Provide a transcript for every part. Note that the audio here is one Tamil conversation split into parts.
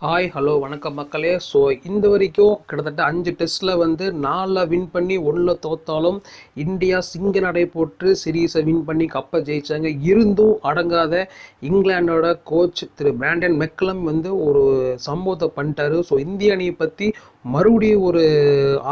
ஹாய் ஹலோ வணக்கம் மக்களே. ஸோ இந்த வரைக்கும் கிட்டத்தட்ட 5 டெஸ்ட்டில் வந்து 4 வின் பண்ணி 1 தோத்தாலும் இந்தியா சிங்க நடை போட்டு சீரீஸை வின் பண்ணி கப்பை ஜெயித்தாங்க. இருந்தும் அடங்காத இங்கிலாண்டோட கோச் திரு பிராண்டன் மெக்கலம் வந்து ஒரு சம்பவத்தை பண்ணிட்டாரு. ஸோ இந்திய அணியை பற்றி மறுபடியும் ஒரு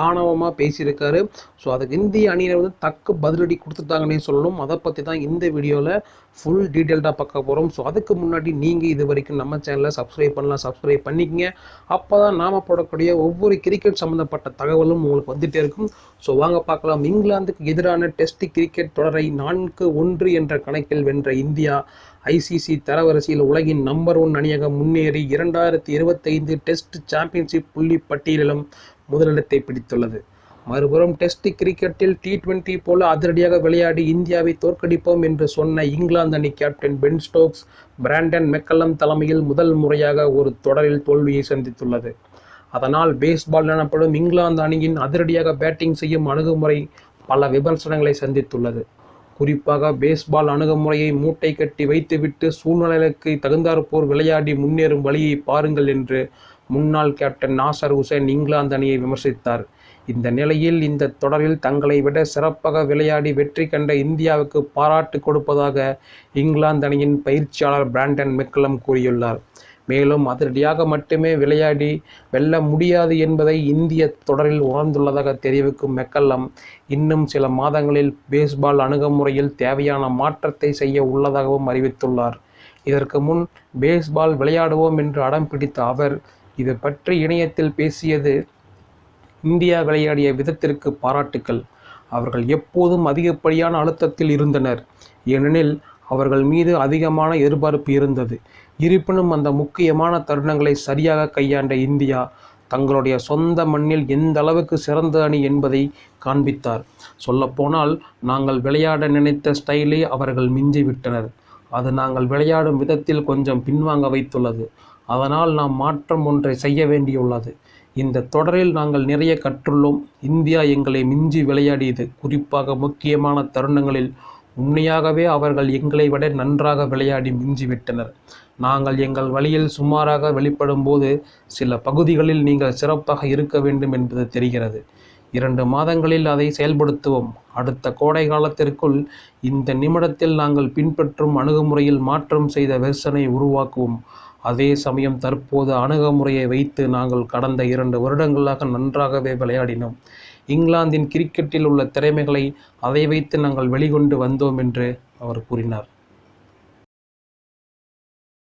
ஆணவமாக பேசியிருக்காரு. ஸோ அதுக்கு இந்திய அணியை வந்து தக்க பதிலடி கொடுத்துட்டாங்கன்னே சொல்லணும். அதை பற்றி தான் இந்த வீடியோவில் ஃபுல் டீட்டெயில்டாக பார்க்க போகிறோம். ஸோ அதுக்கு முன்னாடி நீங்கள் இது வரைக்கும் நம்ம சேனலை சப்ஸ்கிரைப் சப்ஸ்கிரைப் பண்ணிக்கங்க. அப்போ தான் நாம் போடக்கூடிய ஒவ்வொரு கிரிக்கெட் சம்மந்தப்பட்ட தகவலும் உங்களுக்கு வந்துகிட்டே இருக்கும். ஸோ வாங்க பார்க்கலாம். இங்கிலாந்துக்கு எதிரான டெஸ்ட் கிரிக்கெட் தொடரை 4-1 என்ற கணக்கில் வென்ற இந்தியா ஐசிசி தரவரிசையில் உலகின் நம்பர் 1 அணியாக முன்னேறி 2025 டெஸ்ட் சாம்பியன்ஷிப் புள்ளி பட்டியலிலும் முதலிடத்தை பிடித்துள்ளது. மறுபுறம் டெஸ்ட் கிரிக்கெட்டில் T20 போல அதிரடியாக விளையாடி இந்தியாவை தோற்கடிப்போம் என்று சொன்ன இங்கிலாந்து அணி captain Ben Stokes Brandon McCullum தலைமையில் முதல் முறையாக ஒரு தொடரில் தோல்வியை சந்தித்துள்ளது. அதனால் பேஸ்பால் எனப்படும் இங்கிலாந்து அணியின் அதிரடியாக பேட்டிங் செய்யும் அணுகுமுறை பல விமர்சனங்களை சந்தித்துள்ளது. குறிப்பாக பேஸ்பால் அணுகுமுறையை மூட்டை கட்டி வைத்துவிட்டு சூழ்நிலைக்கு தகுந்தாற்போர் விளையாடி முன்னேறும் வழியை பாருங்கள் என்று முன்னாள் கேப்டன் நாசர் ஹுசைன் இங்கிலாந்து அணியை விமர்சித்தார். இந்த நிலையில் இந்த தொடரில் தங்களை விட சிறப்பாக விளையாடி வெற்றி கண்ட இந்தியாவுக்கு பாராட்டு கொடுப்பதாக இங்கிலாந்து அணியின் பயிற்சியாளர் பிராண்டன் மெக்கலம் கூறியுள்ளார். மேலும் அதிரடியாக மட்டுமே விளையாடி வெல்ல முடியாது என்பதை இந்திய தொடரில் உணர்ந்துள்ளதாக தெரிவிக்கும் மெக்கல்லம் இன்னும் சில மாதங்களில் பேஸ்பால் அணுகுமுறையில் தேவையான மாற்றத்தை செய்ய உள்ளதாகவும் அறிவித்துள்ளார். இதற்கு முன் பேஸ்பால் விளையாடுவோம் என்று அடம் பிடித்த அவர் இது பற்றி இணையத்தில் பேசியது, இந்தியா விளையாடிய விதத்திற்கு பாராட்டுக்கள். அவர்கள் எப்போதும் அதிகப்படியான அழுத்தத்தில் இருந்தனர். ஏனெனில் அவர்கள் மீது அதிகமான எதிர்பார்ப்பு இருந்தது. இருப்பினும் அந்த முக்கியமான தருணங்களை சரியாக கையாண்ட இந்தியா தங்களுடைய சொந்த மண்ணில் எந்த அளவுக்கு சிறந்த அணி என்பதை காண்பித்தார். சொல்லப்போனால் நாங்கள் விளையாட நினைத்த ஸ்டைலை அவர்கள் மிஞ்சிவிட்டனர். அது நாங்கள் விளையாடும் விதத்தில் கொஞ்சம் பின்வாங்க வைத்துள்ளது. அதனால் நாம் மாற்றம் ஒன்றை செய்ய வேண்டியுள்ளது. இந்த தொடரில் நாங்கள் நிறைய கற்றுள்ளோம். இந்தியா எங்களை மிஞ்சி விளையாடியது. குறிப்பாக முக்கியமான தருணங்களில் உண்மையாகவே அவர்கள் எங்களை விட நன்றாக விளையாடி மிஞ்சிவிட்டனர். நாங்கள் எங்கள் வழியில் சுமாராக வெளிப்படும் போது சில பகுதிகளில் நீங்கள் சிறப்பாக இருக்க வேண்டும் என்பது தெரிகிறது. 2 மாதங்களில் அதை செயல்படுத்துவோம். அடுத்த கோடை காலத்திற்குள் இந்த நிமிடத்தில் நாங்கள் பின்பற்றும் அணுகுமுறையில் மாற்றம் செய்த வெர்சனை உருவாக்குவோம். அதே சமயம் தற்போது அணுகுமுறையை வைத்து நாங்கள் கடந்த 2 வருடங்களாக நன்றாகவே விளையாடினோம். இங்கிலாந்தின் கிரிக்கெட்டில் உள்ள திறமைகளை அதை வைத்து நாங்கள் வெளிக்கொண்டு வந்தோம் என்று அவர் கூறினார்.